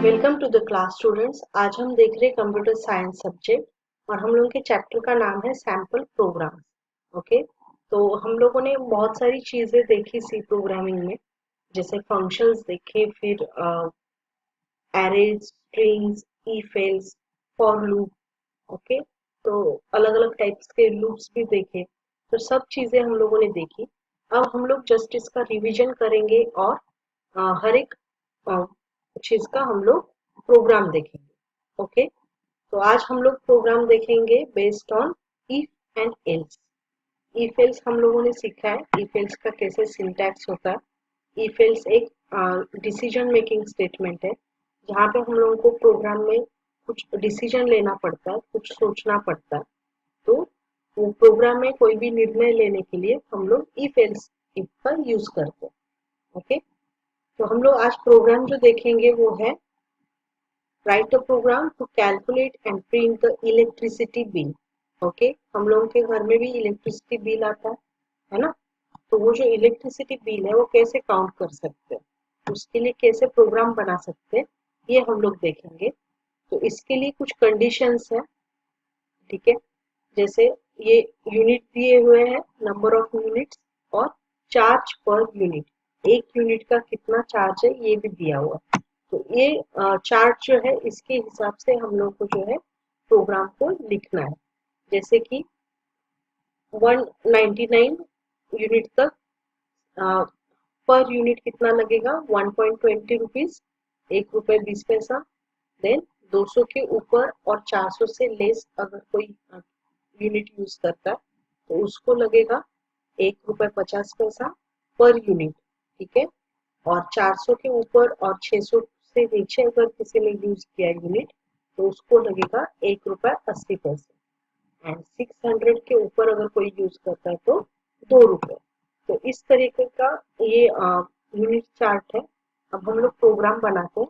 Welcome to the class students. आज हम देख रहे हैं कंप्यूटर साइंस सब्जेक्ट और हम लोगों के चैप्टर का नाम है सैम्पल प्रोग्राम। ओके, तो हम लोगों ने बहुत सारी चीजें देखी सी प्रोग्रामिंग में, जैसे फंक्शंस देखे, फिर arrays, strings, if else, for loop. Okay, तो अलग अलग टाइप्स के लूप्स भी देखे, तो सब चीजें हम लोगों ने देखी। अब हम लोग जस्ट इसका रिवीजन करेंगे और हर एक चीज का हम लोग प्रोग्राम देखेंगे। ओके, तो आज हम लोग प्रोग्राम देखेंगे based on if and else. If else हम लोगों ने सीखा है, इफ एल्स का कैसे सिंटैक्स होता है। इफ एल्स एक डिसीजन मेकिंग स्टेटमेंट है, जहाँ पे हम लोगों को प्रोग्राम में कुछ डिसीजन लेना पड़ता है, कुछ सोचना पड़ता है। तो वो प्रोग्राम में कोई भी निर्णय लेने के लिए हम लोग इफ एल्स इफ का यूज करते हैं। ओके, तो हम लोग आज प्रोग्राम जो देखेंगे वो है write a program to calculate and print the electricity bill। Okay, हम लोगों के घर में भी इलेक्ट्रिसिटी बिल आता है ना। तो वो जो इलेक्ट्रिसिटी बिल है वो कैसे काउंट कर सकते हैं, उसके लिए कैसे प्रोग्राम बना सकते हैं, ये हम लोग देखेंगे। तो इसके लिए कुछ कंडीशंस है, ठीक है। जैसे ये यूनिट दिए हुए हैं, नंबर ऑफ यूनिट्स और चार्ज पर यूनिट, एक यूनिट का कितना चार्ज है ये भी दिया हुआ है। तो ये चार्ट जो है इसके हिसाब से हम लोग को जो है प्रोग्राम को लिखना है। जैसे कि 199 यूनिट तक पर यूनिट कितना लगेगा, 1.20 रुपीज, 1 रुपये 20 पैसा। देन 200 के ऊपर और 400 से लेस अगर कोई यूनिट यूज करता है तो उसको लगेगा 1 रुपये 50 पैसा पर यूनिट, ठीक है। और 400 के ऊपर और 600 से नीचे अगर किसी ने यूज किया यूनिट तो उसको लगेगा 1 रुपये 80 पैसे। एंड 600 के ऊपर अगर कोई यूज करता है तो 2 रुपये। तो इस तरीके का ये यूनिट चार्ट है। अब हम लोग प्रोग्राम बनाते हैं।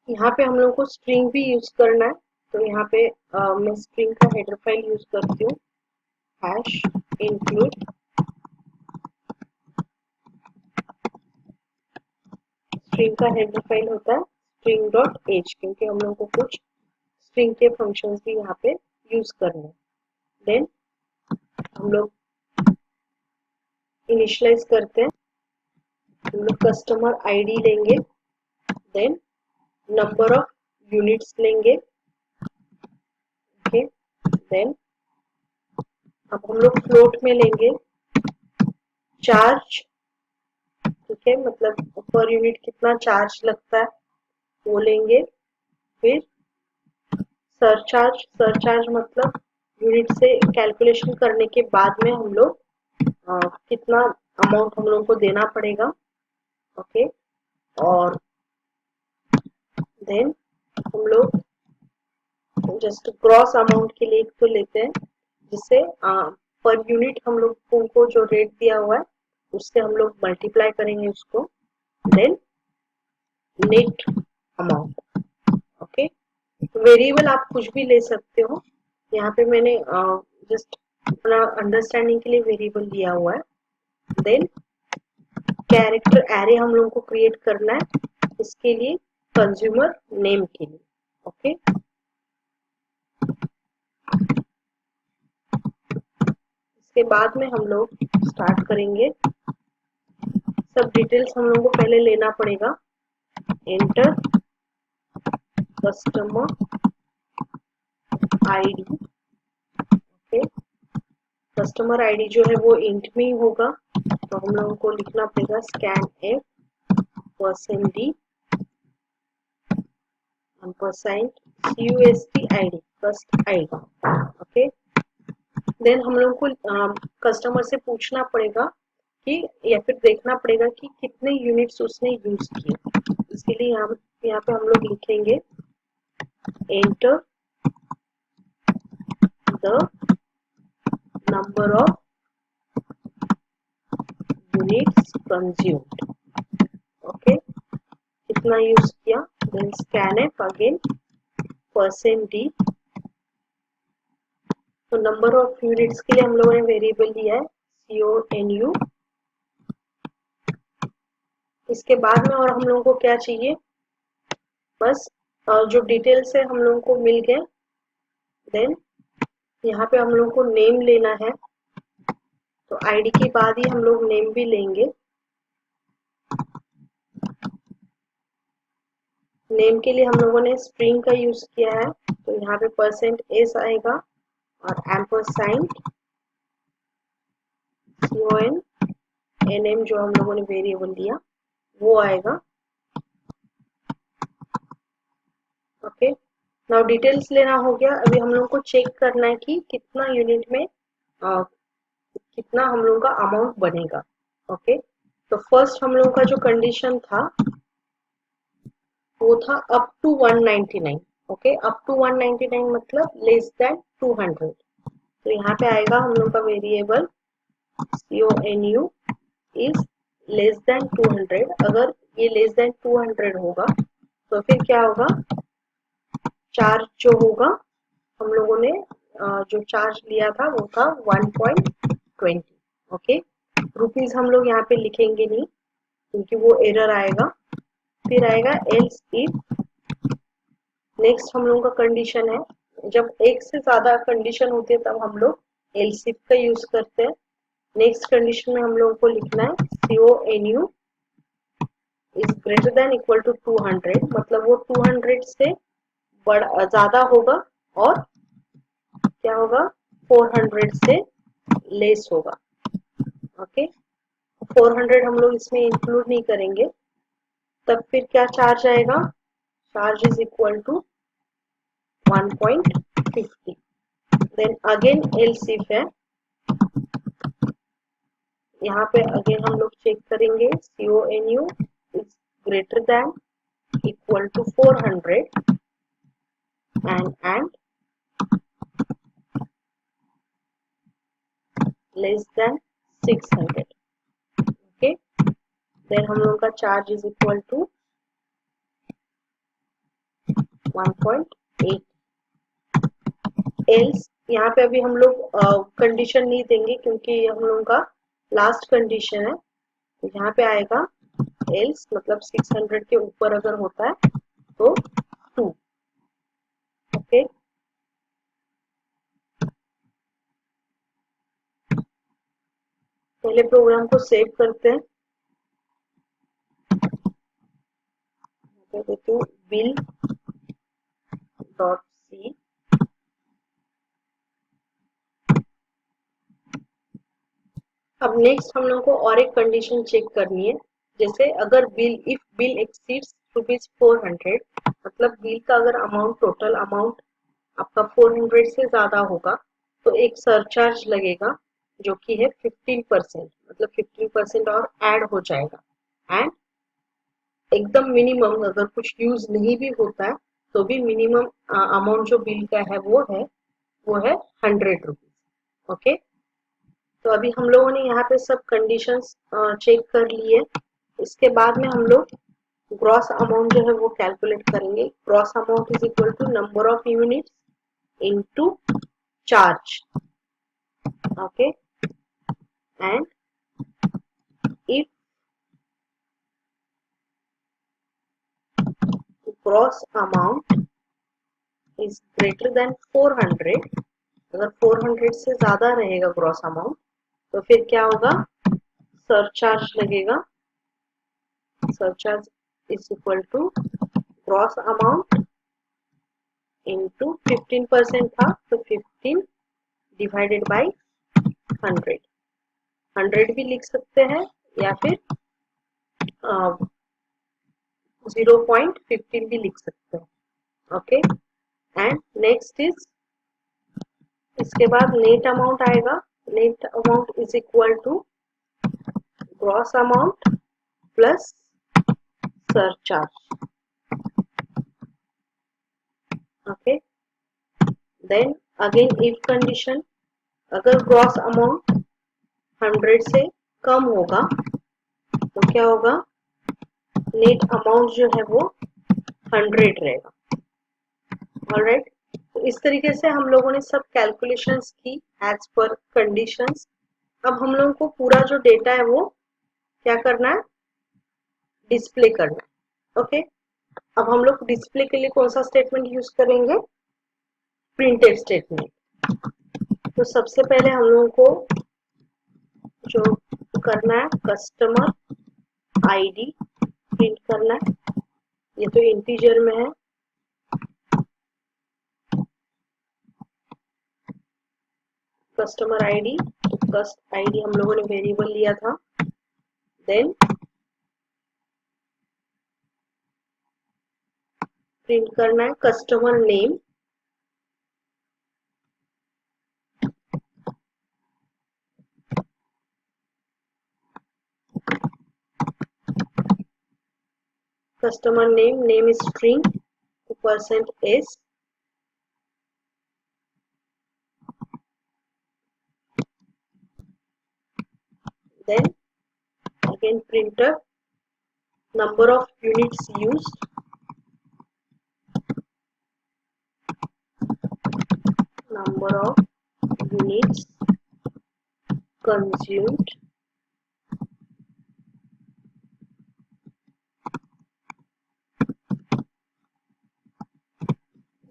यहाँ पे हम लोग को स्ट्रिंग भी यूज करना है, तो यहाँ पे मैं स्ट्रिंग का हेडर फाइल यूज करती हूँ, हैश इंक्लूड स्ट्रिंग का हेडर फाइल होता है स्ट्रिंग डॉट एच, क्योंकि हम लोग को कुछ स्ट्रिंग के फंक्शंस भी यहाँ पे यूज करने हैं। देन हम लोग इनिशियलाइज करते हैं, हम लोग कस्टमर आईडी लेंगे, देन नंबर ऑफ यूनिट्स लेंगे। ओके, देन अब हम लोग फ्लोट में लेंगे चार्ज, ठीक है, मतलब पर यूनिट कितना चार्ज लगता है वो लेंगे। फिर सरचार्ज, सरचार्ज मतलब यूनिट से कैलकुलेशन करने के बाद में हम लोग कितना अमाउंट हम लोग को देना पड़ेगा। ओके, और देन हम लोग जस्ट ग्रॉस अमाउंट के लिए एक तो लेते हैं, जिससे पर यूनिट हम लोग को जो रेट दिया हुआ है उससे हम लोग मल्टीप्लाई करेंगे उसको। Then net amount. Okay, variable आप कुछ भी ले सकते हो, यहाँ पे मैंने जस्ट अपना अंडरस्टैंडिंग के लिए वेरिएबल दिया हुआ है। देन कैरेक्टर एरे हम लोगों को क्रिएट करना है, इसके लिए कंज्यूमर नेम के लिए। ओके, इसके बाद में हम लोग स्टार्ट करेंगे। सब डिटेल्स हम लोगों को पहले लेना पड़ेगा। Enter customer ID. Okay, customer ID जो है वो इंट में होगा, तो हम लोगों को लिखना पड़ेगा scan F %d CUST ID, कस्ट आईडी। ओके, देन हम लोगों को कस्टमर से पूछना पड़ेगा कि, या फिर देखना पड़ेगा कि कितने यूनिट्स उसने यूज किए। इसके लिए यहाँ पे हम लोग लिखेंगे enter the number of units consumed. Okay, कितना यूज किया, then scanf again %d। तो नंबर ऑफ यूनिट्स के लिए हम लोगों ने वेरिएबल दिया है CONU। इसके बाद में और हम लोगों को क्या चाहिए, बस जो डिटेल्स है हम लोगों को मिल गए। देन यहाँ पे हम लोग को नेम लेना है, तो आईडी के बाद ही हम लोग नेम भी लेंगे। नेम के लिए हम लोगों ने स्ट्रिंग का यूज किया है, तो यहाँ पे %s आएगा और एम्परसाइंड CONNM जो हम लोगों ने वेरिएबल दिया वो आएगा। ओके, नाउ डिटेल्स लेना हो गया। अभी हम लोग को चेक करना है कि कितना यूनिट में कितना हम लोग का अमाउंट बनेगा। ओके, तो फर्स्ट हम लोग का जो कंडीशन था वो था up to 199। Okay, up to 199 मतलब लेस देन 200। तो यहाँ पे आएगा हम लोग का variable CONU is less than 200। अगर ये लेस देन 200 होगा तो फिर क्या होगा, चार्ज जो होगा हम लोगों ने जो चार्ज लिया था वो था 1.20। ओके, रुपीज हम लोग यहाँ पे लिखेंगे नहीं क्योंकि वो एरर आएगा। फिर आएगा एल्स इफ। नेक्स्ट हम लोगों का कंडीशन है, जब एक से ज्यादा कंडीशन होती है तब हम लोग एल्स इफ का यूज करते हैं। नेक्स्ट कंडीशन में हम लोगों को लिखना है CONU is greater than equal to 200, मतलब वो 200 से बड़ा ज्यादा होगा और क्या होगा 400 से लेस होगा। ओके, 400 हम लोग इसमें इंक्लूड नहीं करेंगे। तब फिर क्या चार्ज आएगा, charge is equal to 1.50। Then again else if है, यहाँ पे अगेन हम लोग चेक करेंगे CONU is greater than equal to 400 and less than 600। Okay, then हम लोग का charge is equal to 1.8। Else यहाँ पे अभी हम लोग कंडीशन नहीं देंगे क्योंकि हम लोगों का लास्ट कंडीशन है। तो यहाँ पे आएगा एल्स मतलब 600 के ऊपर अगर होता है तो 2। ओके, पहले प्रोग्राम को सेव करते हैं। देती हूँ bill डॉट सी। अब नेक्स्ट हम लोग को और एक कंडीशन चेक करनी है, जैसे अगर इफ बिल एक्सीड्स ₹400, मतलब बिल का अगर अमाउंट टोटल अमाउंट आपका 400 से ज्यादा होगा तो एक सरचार्ज लगेगा जो कि है 15%, मतलब 15% और ऐड हो जाएगा। एंड एकदम मिनिमम अगर कुछ यूज नहीं भी होता है तो भी मिनिमम अमाउंट जो बिल का है वो है ₹100। ओके, तो अभी हम लोगों ने यहाँ पे सब कंडीशंस चेक कर लिए। इसके बाद में हम लोग ग्रॉस अमाउंट जो है वो कैलकुलेट करेंगे। Gross amount is equal to number of units into charge. Okay, and if gross amount is greater than 400, अगर 400 से ज्यादा रहेगा ग्रॉस अमाउंट तो फिर क्या होगा, सरचार्ज लगेगा। Surcharge is equal to gross amount into 15% था तो 15 डिवाइडेड बाय 100। 100 भी लिख सकते हैं या फिर 0.15 भी लिख सकते हैं। ओके, एंड नेक्स्ट इज, इसके बाद नेट अमाउंट आएगा। Net amount is equal to gross amount plus surcharge. Okay, then again if condition, अगर ग्रॉस अमाउंट 100 से कम होगा तो क्या होगा, नेट अमाउंट जो है वो 100 रहेगा। ऑलराइट, तो इस तरीके से हम लोगों ने सब कैलकुलेशंस की एज पर कंडीशंस। अब हम लोगों को पूरा जो डेटा है वो क्या करना है, डिस्प्ले करना है। ओके, अब हम लोग डिस्प्ले के लिए कौन सा स्टेटमेंट यूज करेंगे? Printed statement. तो सबसे पहले हम लोगों को जो करना है, कस्टमर आईडी प्रिंट करना है। ये तो इंटीजर में है, कस्टमर आईडी। तो कस्ट आईडी हम लोगों ने वेरिएबल लिया था। देन प्रिंट करना है customer name. Customer name, name is string to %s। then again printer, number of units used, number of units consumed,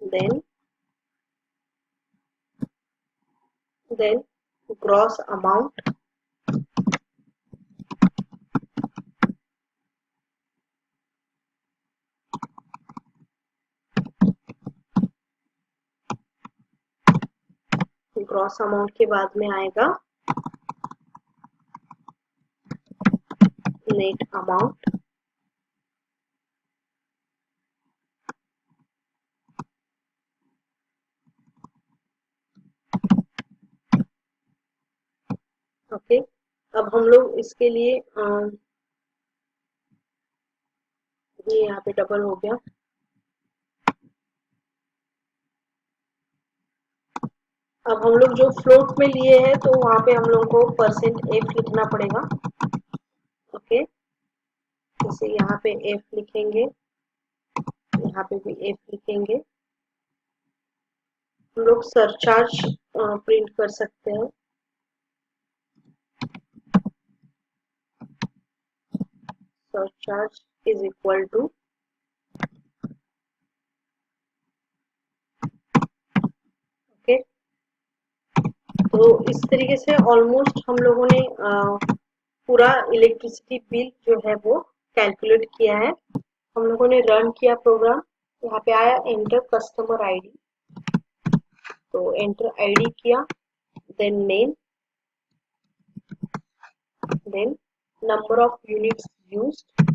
then gross amount, gross amount के बाद में आएगा नेट अमाउंट। ओके, अब हम लोग इसके लिए ये यहाँ पे डबल हो गया। अब हम लोग जो फ्लोट में लिए हैं तो वहां पे हम लोग को %f लिखना पड़ेगा। ओके, जैसे यहाँ पे f लिखेंगे, यहाँ पे भी f लिखेंगे। हम लोग सरचार्ज प्रिंट कर सकते हैं। Surcharge is equal to, okay. तो इस तरीके से ऑलमोस्ट हम लोगों ने पूरा इलेक्ट्रिसिटी बिल जो है वो कैलकुलेट किया है। हम लोगों ने रन किया प्रोग्राम, यहाँ पे आया एंटर कस्टमर आईडी, तो एंटर आईडी किया, then name, then number of units used,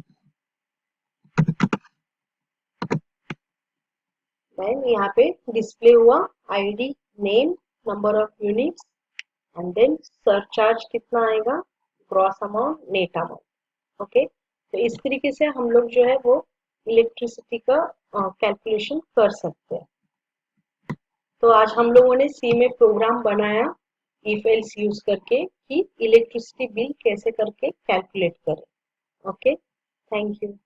then यहाँ पे डिस्प्ले हुआ ID, name, number of units and then surcharge कितना आएगा, gross amount, net amount. Okay, तो इस तरीके से हम लोग जो है वो इलेक्ट्रिसिटी का कैलकुलेशन कर सकते हैं। तो आज हम लोगों ने सी में प्रोग्राम बनाया इफ एल्स यूज करके कि इलेक्ट्रिसिटी बिल कैसे करके कैलकुलेट करें। Okay, thank you.